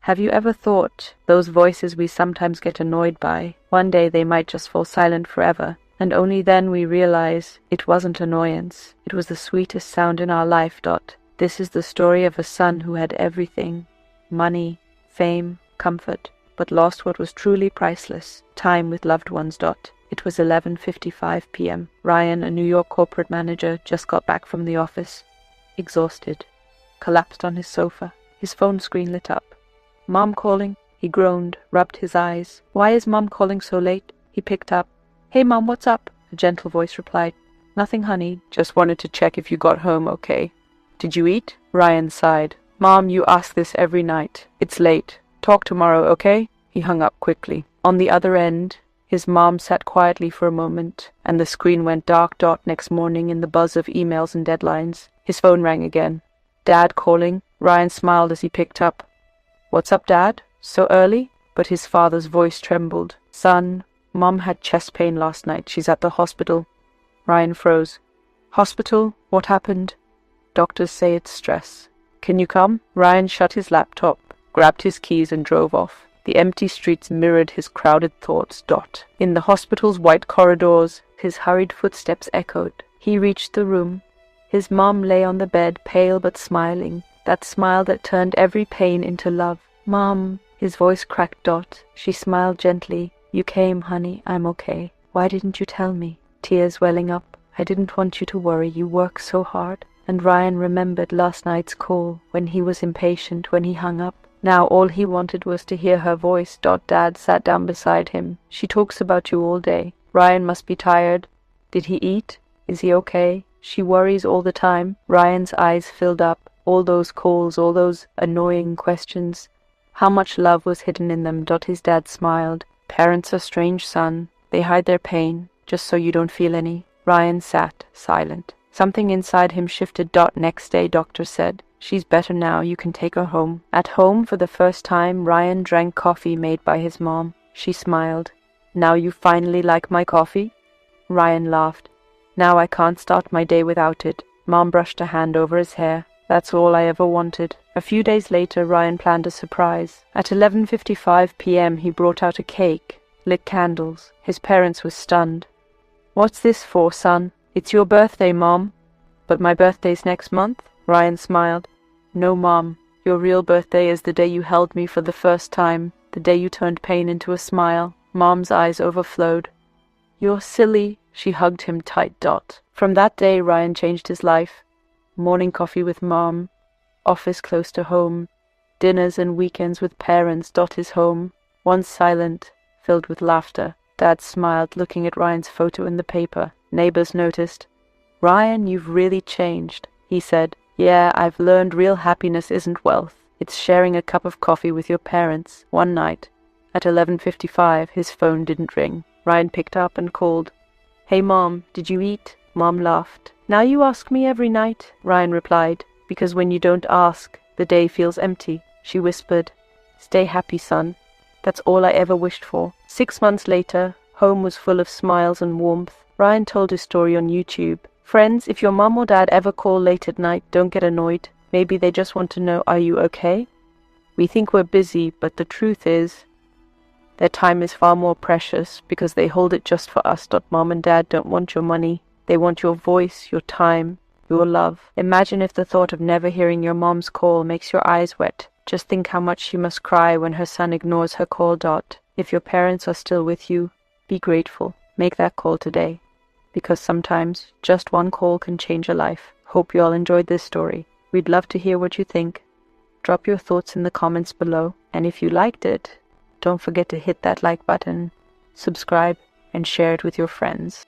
Have you ever thought those voices we sometimes get annoyed by, one day they might just fall silent forever, and only then we realize it wasn't annoyance, it was the sweetest sound in our life. This is the story of a son who had everything, money, fame, comfort, but lost what was truly priceless, time with loved ones. It was 11:55 p.m. Ryan, a New York corporate manager, just got back from the office. Exhausted. Collapsed on his sofa. His phone screen lit up. "Mom calling?" He groaned, rubbed his eyes. "Why is Mom calling so late?" He picked up. "Hey Mom, what's up?" A gentle voice replied. "Nothing, honey. Just wanted to check if you got home okay." "Did you eat?" Ryan sighed. "Mom, you ask this every night. It's late. Talk tomorrow, okay?" He hung up quickly. On the other end, his mom sat quietly for a moment, and the screen went dark. Next morning, in the buzz of emails and deadlines, his phone rang again. "Dad calling?" Ryan smiled as he picked up. "What's up, Dad? So early?" But his father's voice trembled. "Son, Mom had chest pain last night. She's at the hospital." Ryan froze. "Hospital? What happened?" "Doctors say it's stress. Can you come?" Ryan shut his laptop, grabbed his keys and drove off. The empty streets mirrored his crowded thoughts. In the hospital's white corridors, his hurried footsteps echoed. He reached the room. His mom lay on the bed, pale but smiling, that smile that turned every pain into love. "Mom," his voice cracked. She smiled gently. "You came, honey. I'm okay. Why didn't you tell me?" Tears welling up. "I didn't want you to worry. You work so hard." And Ryan remembered last night's call, when he was impatient, when he hung up. Now all he wanted was to hear her voice. Dad sat down beside him. "She talks about you all day. Ryan must be tired. Did he eat? Is he okay? She worries all the time." Ryan's eyes filled up. All those calls, all those annoying questions. How much love was hidden in them. His dad smiled. "Parents are strange, son. They hide their pain, just so you don't feel any." Ryan sat, silent. Something inside him shifted. Next day, doctor said, "She's better now. You can take her home." At home, for the first time, Ryan drank coffee made by his mom. She smiled. "Now you finally like my coffee?" Ryan laughed. "Now I can't start my day without it." Mom brushed a hand over his hair. "That's all I ever wanted." A few days later, Ryan planned a surprise. At 11:55 p.m., he brought out a cake, lit candles. His parents were stunned. "What's this for, son?" "It's your birthday, Mom." "But my birthday's next month?" Ryan smiled. "No, Mom. Your real birthday is the day you held me for the first time, the day you turned pain into a smile." Mom's eyes overflowed. "You're silly." She hugged him tight. From that day, Ryan changed his life. Morning coffee with Mom, office close to home, dinners and weekends with parents. His home, once silent, filled with laughter. Dad smiled, looking at Ryan's photo in the paper. Neighbors noticed. "Ryan, you've really changed," he said. "Yeah, I've learned real happiness isn't wealth. It's sharing a cup of coffee with your parents." One night, at 11:55, his phone didn't ring. Ryan picked up and called. "Hey, Mom, did you eat?" Mom laughed. "Now you ask me every night," Ryan replied, "because when you don't ask, the day feels empty." She whispered, "Stay happy, son. That's all I ever wished for." 6 months later, home was full of smiles and warmth. Ryan told his story on YouTube. Friends, if your mom or dad ever call late at night, don't get annoyed. Maybe they just want to know, are you okay? We think we're busy, but the truth is, their time is far more precious because they hold it just for us. Mom and dad don't want your money. They want your voice, your time, your love. Imagine if the thought of never hearing your mom's call makes your eyes wet. Just think how much she must cry when her son ignores her call. If your parents are still with you, be grateful. Make that call today. Because sometimes just one call can change a life. Hope you all enjoyed this story. We'd love to hear what you think. Drop your thoughts in the comments below. And if you liked it, don't forget to hit that like button, subscribe, and share it with your friends.